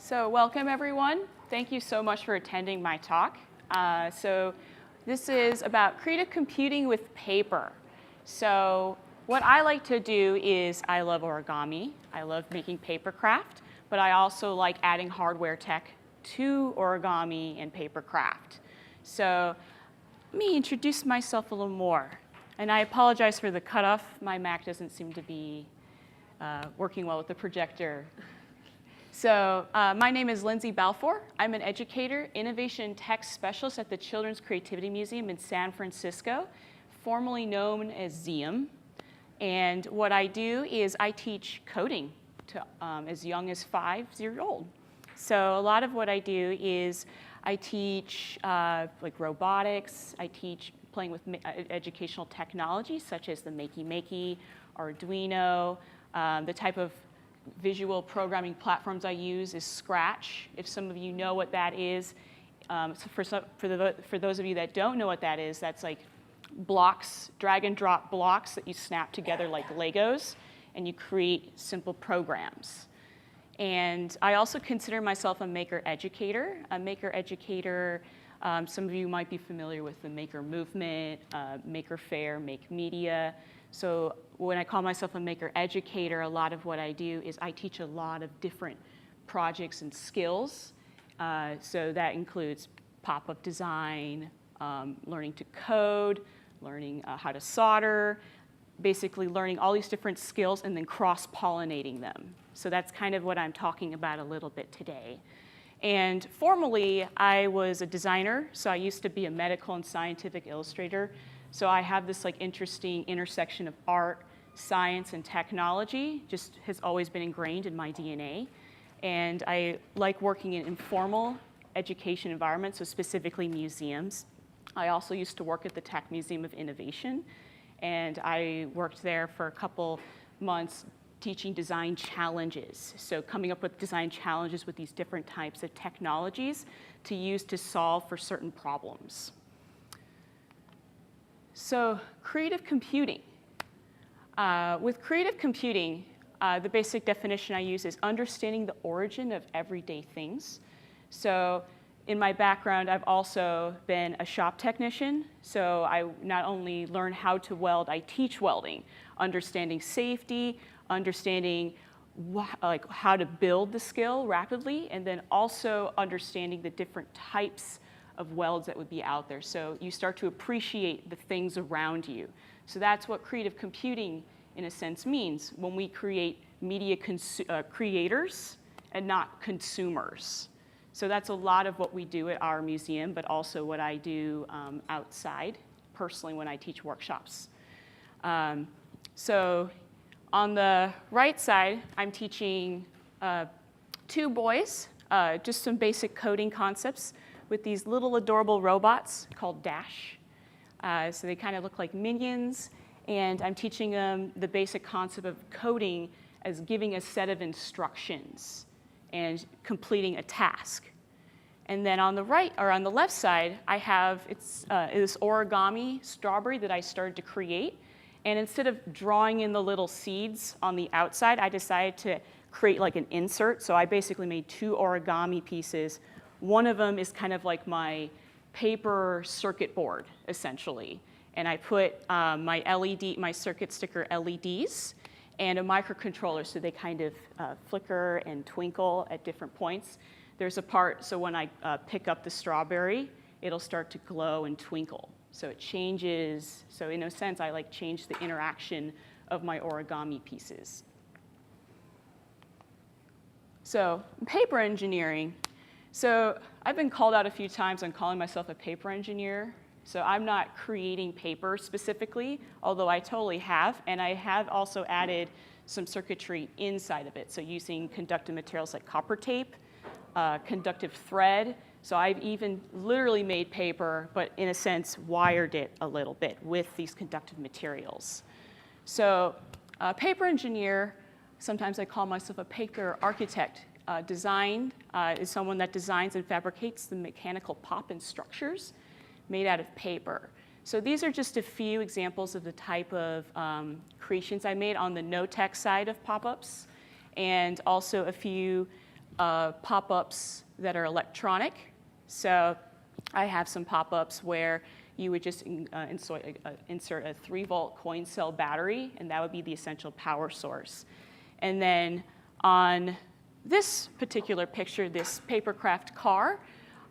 So welcome, everyone. Thank you so much for attending my talk. So this is about creative computing with paper. So what I like to do is I love origami. I love making paper craft, but I also like adding hardware tech to origami and paper craft. So let me introduce myself a little more. And I apologize for the cutoff. My Mac doesn't seem to be working well with the projector. So my name is Lindsay Balfour. I'm an educator, innovation tech specialist at the Children's Creativity Museum in San Francisco, formerly known as ZEUM. And what I do is I teach coding to as young as 5 years old. So a lot of what I do is I teach like robotics. I teach playing with educational technology such as the Makey, Arduino, the type of visual programming platforms I use is Scratch. If some of you know what that is, so for those of you that don't know what that is, that's like blocks, drag and drop blocks that you snap together like Legos, and you create simple programs. And I also consider myself a maker educator. A maker educator, some of you might be familiar with the maker movement, Maker Faire, Make Media. So when I call myself a maker educator, a lot of what I do is I teach a lot of different projects and skills. So that includes pop-up design, learning to code, learning how to solder, basically learning all these different skills and then cross-pollinating them. So that's kind of what I'm talking about a little bit today. And formerly, I was a designer. So I used to be a medical and scientific illustrator. So I have this like interesting intersection of art, science, and technology, just has always been ingrained in my DNA. And I like working in informal education environments, so specifically museums. I also used to work at the Tech Museum of Innovation, and I worked there for a couple months teaching design challenges. So coming up with design challenges with these different types of technologies to use to solve for certain problems. So creative computing. With creative computing, the basic definition I use is understanding the origin of everyday things. So in my background, I've also been a shop technician. So I not only learn how to weld, I teach welding, understanding safety, understanding like how to build the skill rapidly, and then also understanding the different types of welds that would be out there. So you start to appreciate the things around you. So that's what creative computing, in a sense, means when we create media creators and not consumers. So that's a lot of what we do at our museum, but also what I do outside, personally, when I teach workshops. So on the right side, I'm teaching 2 boys, just some basic coding concepts with these little adorable robots called Dash. So they kind of look like minions, and I'm teaching them the basic concept of coding as giving a set of instructions and completing a task. And then on the right, or on the left side, I have this origami strawberry that I started to create. And instead of drawing in the little seeds on the outside, I decided to create like an insert. So I basically made 2 origami pieces. One of them is kind of like my paper circuit board, essentially. And I put my circuit sticker LEDs and a microcontroller, so they kind of flicker and twinkle at different points. There's a part, so when I pick up the strawberry, it'll start to glow and twinkle. So it changes, so in a sense, I like change the interaction of my origami pieces. So paper engineering. So I've been called out a few times on calling myself a paper engineer. So I'm not creating paper specifically, although I totally have. And I have also added some circuitry inside of it. So using conductive materials like copper tape, conductive thread. So I've even literally made paper, but in a sense, wired it a little bit with these conductive materials. So paper engineer, sometimes I call myself a paper architect. Design is someone that designs and fabricates the mechanical pop-in structures made out of paper. So these are just a few examples of the type of creations I made on the no-tech side of pop-ups, and also a few pop-ups that are electronic. So I have some pop-ups where you would just insert a 3-volt coin cell battery, and that would be the essential power source. And then on this particular picture, this papercraft car,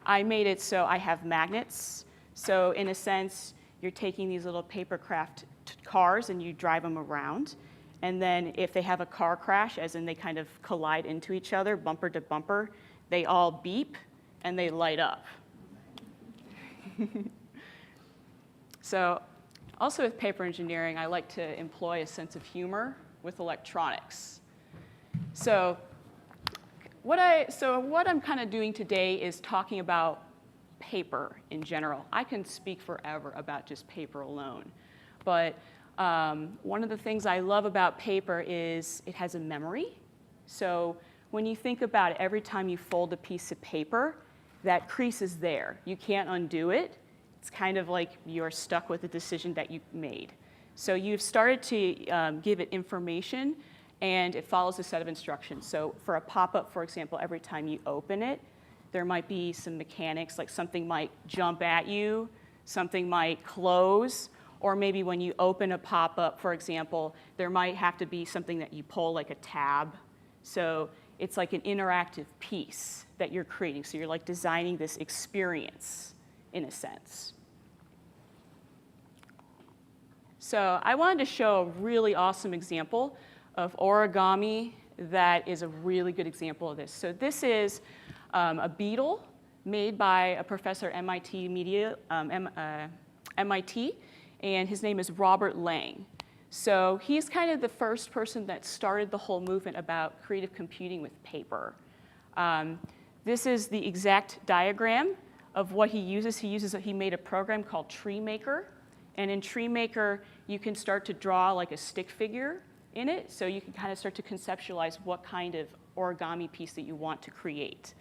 I made it so I have magnets. So in a sense, you're taking these little papercraft cars and you drive them around. And then if they have a car crash, as in they kind of collide into each other, bumper to bumper, they all beep and they light up. So also with paper engineering, I like to employ a sense of humor with electronics. So what I'm kind of doing today is talking about paper in general. I can speak forever about just paper alone. But one of the things I love about paper is it has a memory. So when you think about it, every time you fold a piece of paper, that crease is there. You can't undo it. It's kind of like you're stuck with the decision that you made. So you've started to give it information, and it follows a set of instructions. So for a pop-up, for example, every time you open it, there might be some mechanics, like something might jump at you, something might close, or maybe when you open a pop-up, for example, there might have to be something that you pull, like a tab. So it's like an interactive piece that you're creating. So you're like designing this experience in a sense. So I wanted to show a really awesome example of origami that is a really good example of this. So this is a beetle made by a professor at MIT, and his name is Robert Lang. So he's kind of the first person that started the whole movement about creative computing with paper. This is the exact diagram of what he uses. He made a program called Tree Maker. And in Tree Maker, you can start to draw like a stick figure in it. So you can kind of start to conceptualize what kind of origami piece that you want to create.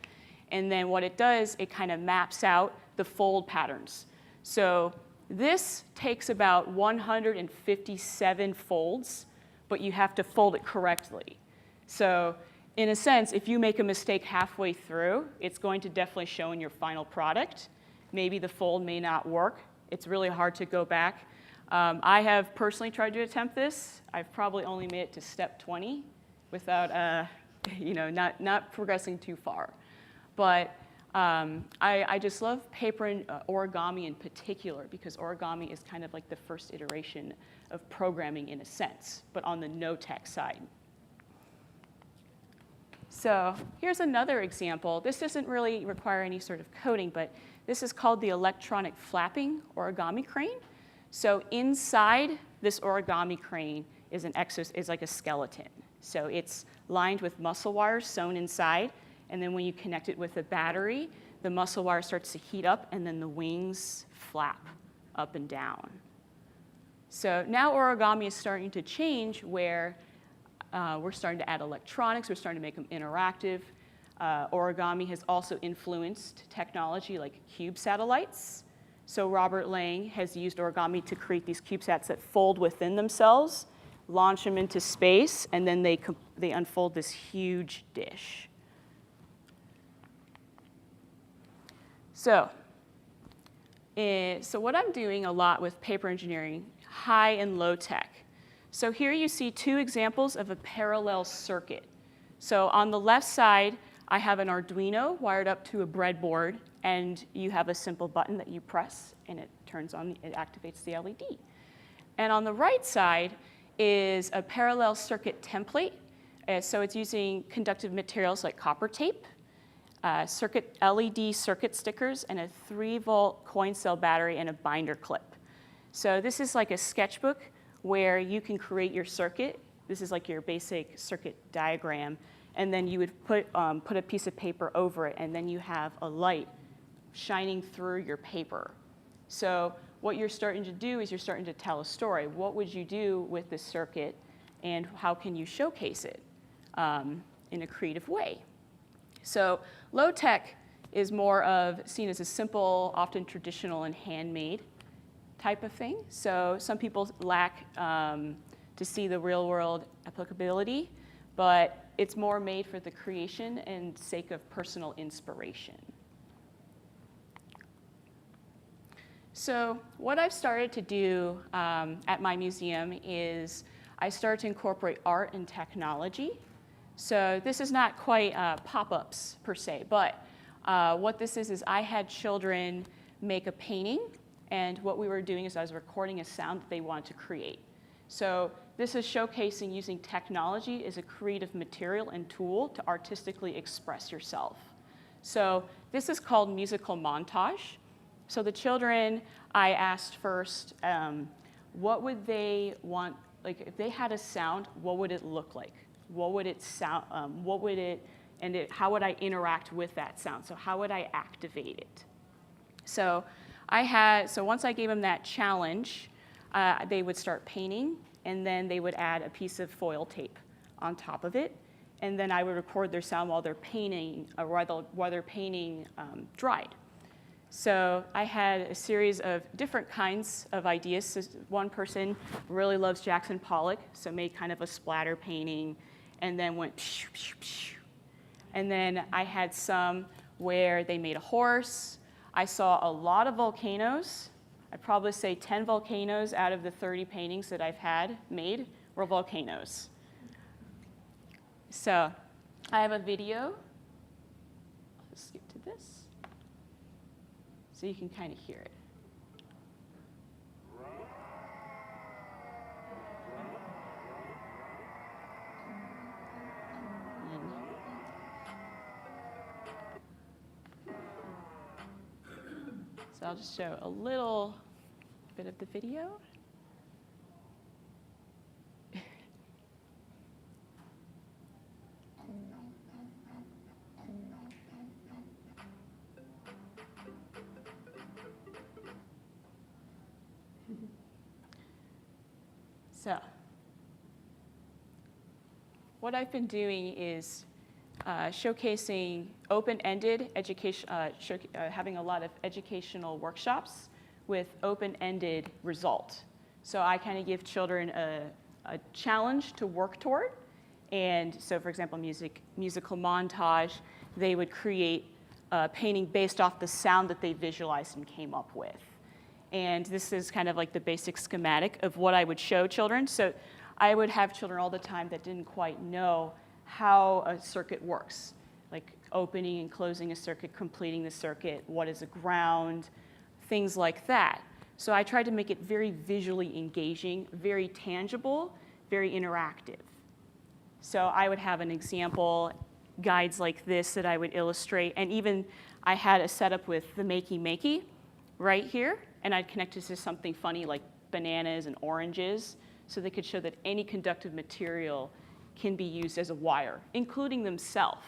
And then what it does, it kind of maps out the fold patterns. So this takes about 157 folds, but you have to fold it correctly. So in a sense, if you make a mistake halfway through, it's going to definitely show in your final product. Maybe the fold may not work. It's really hard to go back. I have personally tried to attempt this. I've probably only made it to step 20 without not progressing too far. But I just love paper and origami in particular, because origami is kind of like the first iteration of programming in a sense, but on the no-tech side. So here's another example. This doesn't really require any sort of coding, but this is called the electronic flapping origami crane. So inside this origami crane is like a skeleton. So it's lined with muscle wires sewn inside, and then when you connect it with a battery, the muscle wire starts to heat up, and then the wings flap up and down. So now origami is starting to change, where we're starting to add electronics, we're starting to make them interactive. Origami has also influenced technology like cube satellites. So Robert Lang has used origami to create these CubeSats that fold within themselves, launch them into space, and then they unfold this huge dish. So what I'm doing a lot with paper engineering, high and low tech. So here you see two examples of a parallel circuit. So on the left side, I have an Arduino wired up to a breadboard, and you have a simple button that you press, and it turns on, it activates the LED. And on the right side is a parallel circuit template. So it's using conductive materials like copper tape, LED circuit stickers, and a 3-volt coin cell battery and a binder clip. So this is like a sketchbook where you can create your circuit. This is like your basic circuit diagram. And then you would put a piece of paper over it, and then you have a light shining through your paper. So what you're starting to do is you're starting to tell a story. What would you do with this circuit, and how can you showcase it in a creative way? So low tech is more of seen as a simple, often traditional and handmade type of thing. So some people lack to see the real world applicability, but it's more made for the creation and sake of personal inspiration. So what I've started to do at my museum is I start to incorporate art and technology. So this is not quite pop-ups per se, but what this is I had children make a painting, and what we were doing is I was recording a sound that they wanted to create. So this is showcasing using technology as a creative material and tool to artistically express yourself. So this is called musical montage. So the children, I asked first, what would they want, like if they had a sound, what would it look like? What would it sound, how would I interact with that sound? So how would I activate it? So once I gave them that challenge, they would start painting, and then they would add a piece of foil tape on top of it, and then I would record their sound while they're painting, dried. So I had a series of different kinds of ideas. So one person really loves Jackson Pollock, so made kind of a splatter painting, and then went pshh, pshh, pshh. And then I had some where they made a horse. I saw a lot of volcanoes. I'd probably say 10 volcanoes out of the 30 paintings that I've had made were volcanoes. So I have a video. I'll just skip to this so you can kind of hear it. So I'll just show a little bit of the video. So what I've been doing is showcasing open-ended education, having a lot of educational workshops with open-ended result. So I kind of give children a challenge to work toward. And so for example, musical montage, they would create a painting based off the sound that they visualized and came up with. And this is kind of like the basic schematic of what I would show children. So I would have children all the time that didn't quite know how a circuit works, like opening and closing a circuit, completing the circuit, what is a ground, things like that. So I tried to make it very visually engaging, very tangible, very interactive. So I would have an example, guides like this that I would illustrate, and even I had a setup with the makey right here, and I'd connect it to something funny like bananas and oranges, so they could show that any conductive material can be used as a wire, including themselves.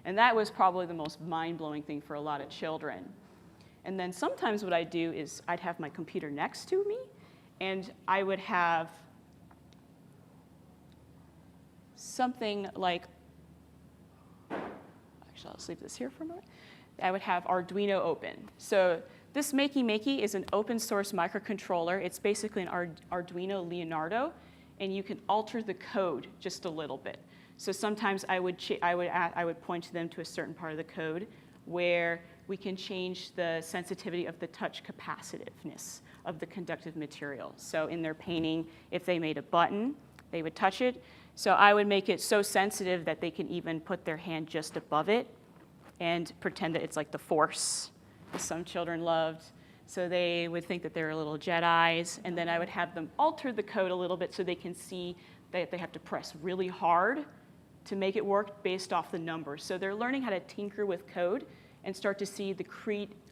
And that was probably the most mind-blowing thing for a lot of children. And then sometimes what I'd do is I'd have my computer next to me, and I would have something like, actually I'll just leave this here for a moment. I would have Arduino open. So this makey is an open source microcontroller. It's basically an Arduino Leonardo, and you can alter the code just a little bit. So sometimes I would point them to a certain part of the code where we can change the sensitivity of the touch capacitiveness of the conductive material. So in their painting, if they made a button, they would touch it. So I would make it so sensitive that they can even put their hand just above it and pretend that it's like the Force, as some children loved. So they would think that they're little Jedis, and then I would have them alter the code a little bit so they can see that they have to press really hard to make it work based off the numbers. So they're learning how to tinker with code and start to see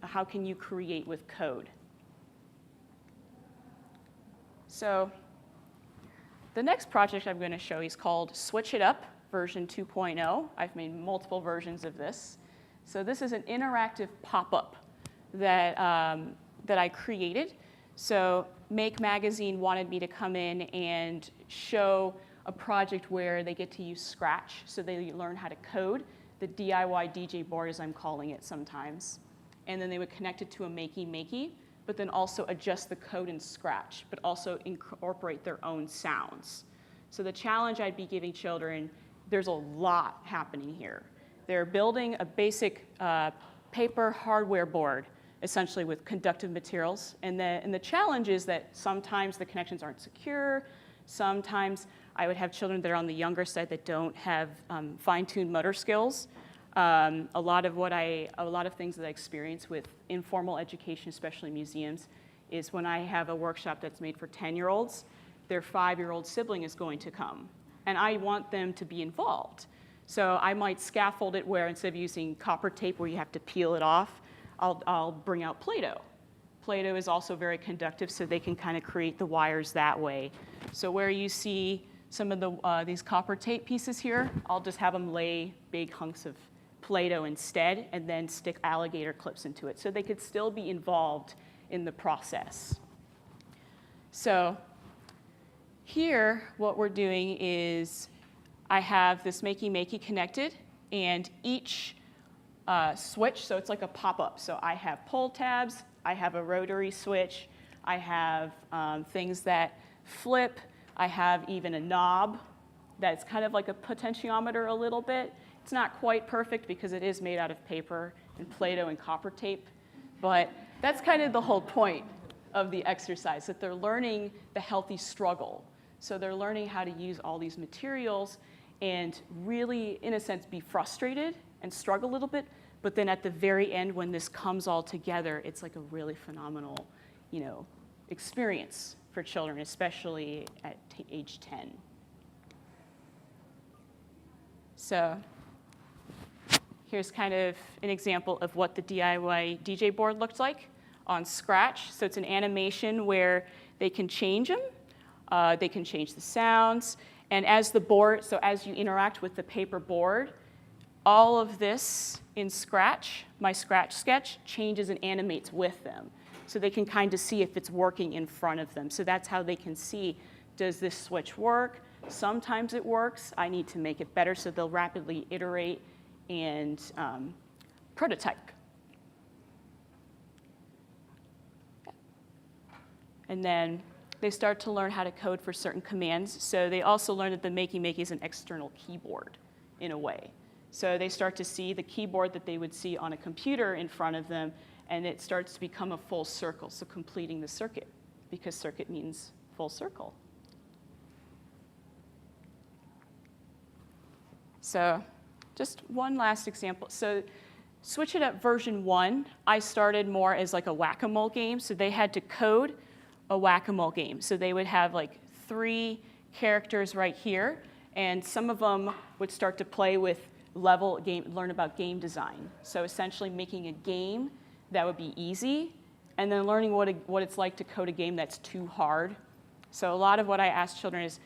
how can you create with code. So the next project I'm going to show you is called Switch It Up version 2.0. I've made multiple versions of this. So this is an interactive pop-up that I created. So Make Magazine wanted me to come in and show a project where they get to use Scratch, so they learn how to code, the DIY DJ board as I'm calling it sometimes. And then they would connect it to a makey, but then also adjust the code in Scratch, but also incorporate their own sounds. So the challenge I'd be giving children there's a lot happening here. They're building a basic paper hardware board, essentially with conductive materials. And the challenge is that sometimes the connections aren't secure. Sometimes I would have children that are on the younger side that don't have fine-tuned motor skills. A lot of things that I experience with informal education, especially museums, is when I have a workshop that's made for 10-year-olds, their 5-year-old sibling is going to come. And I want them to be involved. So I might scaffold it where instead of using copper tape where you have to peel it off, I'll bring out Play-Doh. Play-Doh is also very conductive, so they can kind of create the wires that way. So where you see some of these copper tape pieces here, I'll just have them lay big hunks of Play-Doh instead and then stick alligator clips into it so they could still be involved in the process. So here, what we're doing is I have this makey connected, and each switch, so it's like a pop-up. So I have pull tabs, I have a rotary switch, I have things that flip, I have even a knob that's kind of like a potentiometer a little bit. It's not quite perfect because it is made out of paper and Play-Doh and copper tape, but that's kind of the whole point of the exercise, that they're learning the healthy struggle. So they're learning how to use all these materials and really, in a sense, be frustrated and struggle a little bit, but then at the very end, when this comes all together, it's like a really phenomenal, experience for children, especially at age 10. So here's kind of an example of what the DIY DJ board looked like on Scratch. So it's an animation where they can change them. They can change the sounds. And as you interact with the paper board, all of this in Scratch, my Scratch sketch, changes and animates with them. So they can kind of see if it's working in front of them. So that's how they can see, does this switch work? Sometimes it works. I need to make it better. So they'll rapidly iterate and prototype. And then they start to learn how to code for certain commands. So they also learn that the makey is an external keyboard in a way. So they start to see the keyboard that they would see on a computer in front of them, and it starts to become a full circle, so completing the circuit, because circuit means full circle. So just one last example. So Switch It Up version 1, I started more as like a whack-a-mole game, so they had to code a whack-a-mole game. So they would have like 3 characters right here, and some of them would start to play with learn about game design. So essentially making a game that would be easy, and then learning what it's like to code a game that's too hard. So a lot of what I ask children is,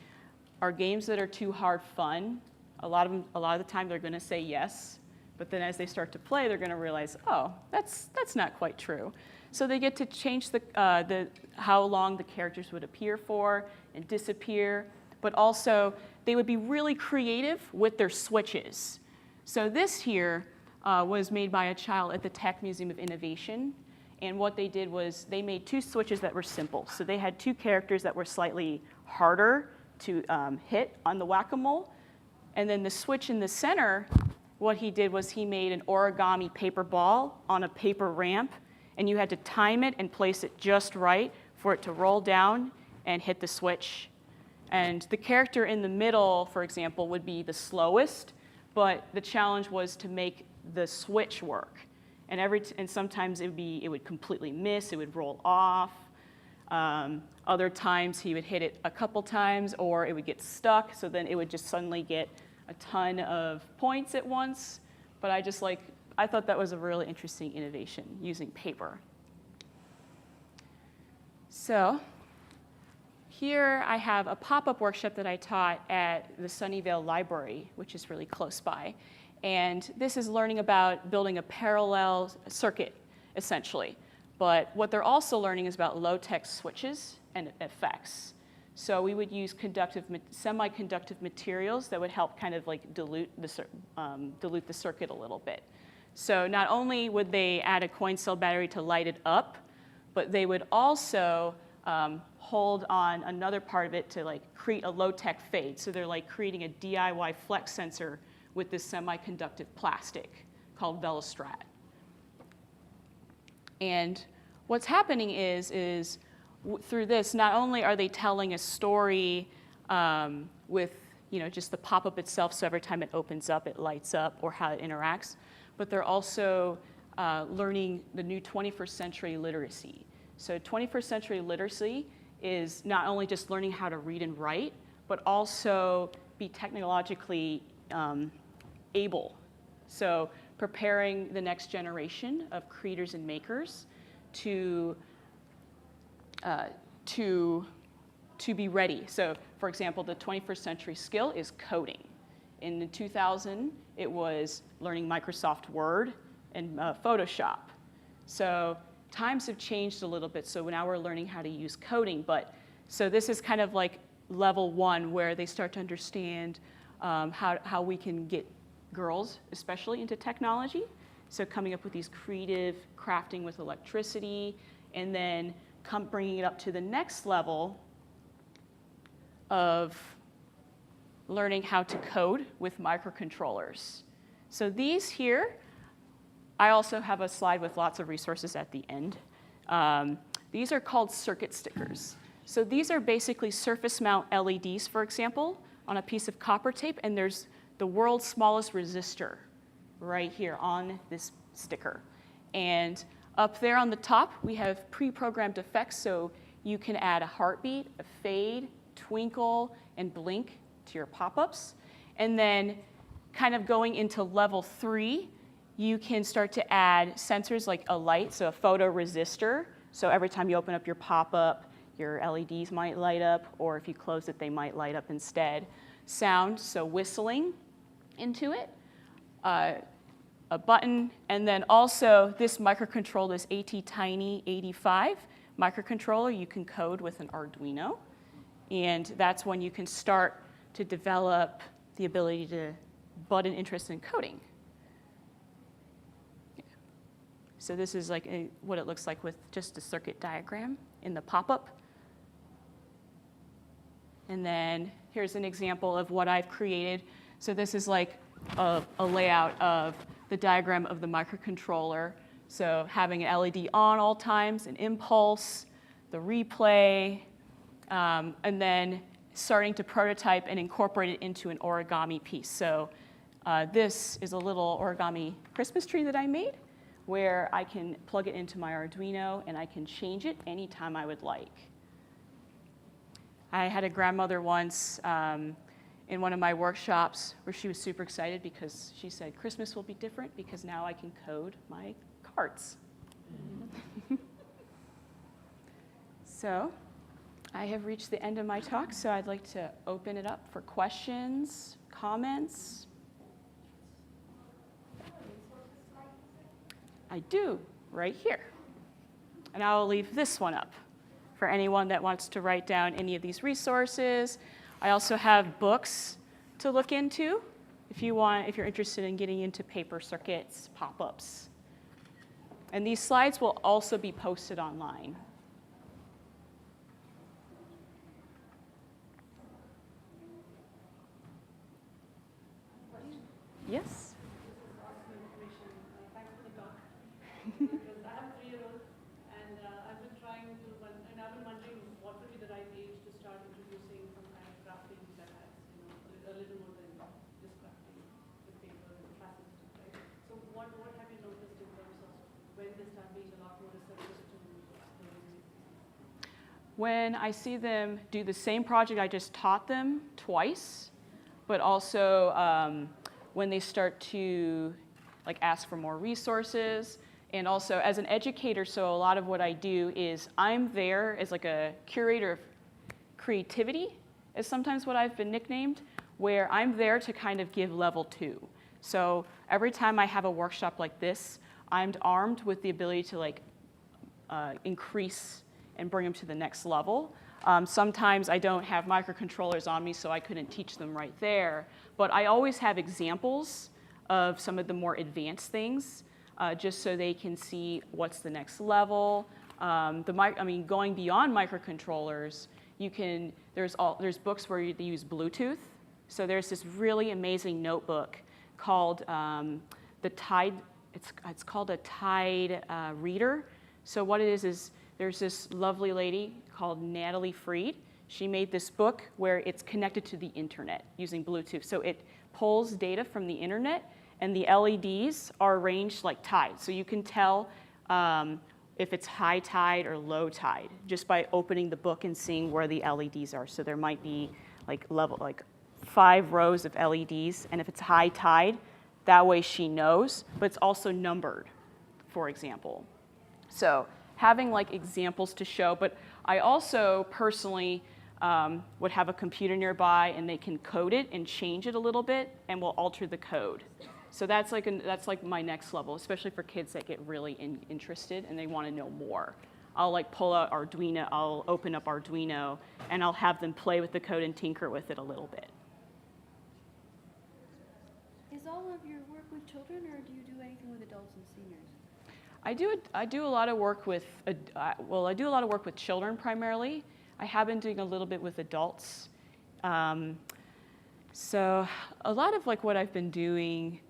are games that are too hard fun? A lot of the time they're going to say yes, but then as they start to play, they're going to realize, oh, that's not quite true. So they get to change how long the characters would appear for and disappear, but also they would be really creative with their switches. So this here was made by a child at the Tech Museum of Innovation, and what they did was they made 2 switches that were simple. So they had 2 characters that were slightly harder to hit on the whack-a-mole, and then the switch in the center, what he did was he made an origami paper ball on a paper ramp, and you had to time it and place it just right for it to roll down and hit the switch. And the character in the middle, for example, would be the slowest, but the challenge was to make the switch work. And sometimes it would completely miss, it would roll off. Other times he would hit it a couple times, or it would get stuck, so then it would just suddenly get a ton of points at once. But I thought that was a really interesting innovation, using paper. So here I have a pop-up workshop that I taught at the Sunnyvale Library, which is really close by. And this is learning about building a parallel circuit, essentially. But what they're also learning is about low-tech switches and effects. So we would use semiconductive materials that would help kind of like dilute the circuit a little bit. So not only would they add a coin cell battery to light it up, but they would also hold on another part of it to like create a low-tech fade. So they're like creating a DIY flex sensor with this semiconductive plastic called Velostrat. And what's happening is through this, not only are they telling a story with just the pop-up itself, so every time it opens up, it lights up, or how it interacts, but they're also learning the new 21st century literacy. So 21st century literacy is not only just learning how to read and write, but also be technologically able. So preparing the next generation of creators and makers to be ready. So for example, the 21st century skill is coding. In 2000, it was learning Microsoft Word and Photoshop. So times have changed a little bit, so now we're learning how to use coding. But so this is kind of like level 1, where they start to understand how we can get girls, especially, into technology. So coming up with these creative crafting with electricity, and then bringing it up to the next level of learning how to code with microcontrollers. So these here, I also have a slide with lots of resources at the end. These are called circuit stickers. So these are basically surface mount LEDs, for example, on a piece of copper tape, and there's the world's smallest resistor right here on this sticker. And up there on the top, we have pre-programmed effects, so you can add a heartbeat, a fade, twinkle, and blink to your pop-ups. And then kind of going into level 3, you can start to add sensors like a light, so a photoresistor. So every time you open up your pop-up, your LEDs might light up, or if you close it, they might light up instead. Sound, so whistling into it. A button, and then also this microcontroller, this ATtiny85 microcontroller, you can code with an Arduino. And that's when you can start to develop the ability to butt an interest in coding. So this is like what it looks like with just a circuit diagram in the pop-up. And then here's an example of what I've created. So this is like a layout of the diagram of the microcontroller. So having an LED on all times, an impulse, the replay, and then starting to prototype and incorporate it into an origami piece. So this is a little origami Christmas tree that I made, where I can plug it into my Arduino and I can change it anytime I would like. I had a grandmother once in one of my workshops where she was super excited because she said, Christmas will be different because now I can code my cards. So I have reached the end of my talk, so I'd like to open it up for questions, comments. I do, right here. And I will leave this one up for anyone that wants to write down any of these resources. I also have books to look into if you're interested in getting into paper circuits, pop-ups. And these slides will also be posted online. Yes? When I see them do the same project I just taught them twice, but also when they start to ask for more resources, and also as an educator, so a lot of what I do is I'm there as like a curator of creativity, is sometimes what I've been nicknamed, where I'm there to kind of give level 2. So every time I have a workshop like this, I'm armed with the ability to increase and bring them to the next level. Sometimes I don't have microcontrollers on me, so I couldn't teach them right there. But I always have examples of some of the more advanced things, just so they can see what's the next level. Going beyond microcontrollers, there's books where they use Bluetooth. So there's this really amazing notebook called the Tide. It's called a Tide Reader. So what it is there's this lovely lady called Natalie Freed. She made this book where it's connected to the internet using Bluetooth. So it pulls data from the internet, and the LEDs are arranged like tide. So you can tell if it's high tide or low tide just by opening the book and seeing where the LEDs are. So there might be like 5 rows of LEDs, and if it's high tide, that way she knows, but it's also numbered, for example. So having like examples to show, but I also personally would have a computer nearby, and they can code it and change it a little bit, and will alter the code. So that's like my next level, especially for kids that get really interested and they want to know more. I'll like pull out Arduino, I'll open up Arduino, and I'll have them play with the code and tinker with it a little bit. Is all of your work with children, or do you do anything with adults and seniors? I do a lot of work with children primarily. I have been doing a little bit with adults. So a lot of like what I've been doing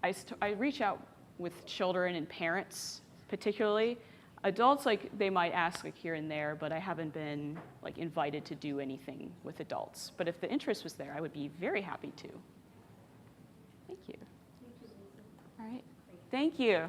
I reach out with children and parents particularly. Adults, like they might ask like here and there, but I haven't been like invited to do anything with adults. But if the interest was there, I would be very happy to. Thank you. All right. Thank you.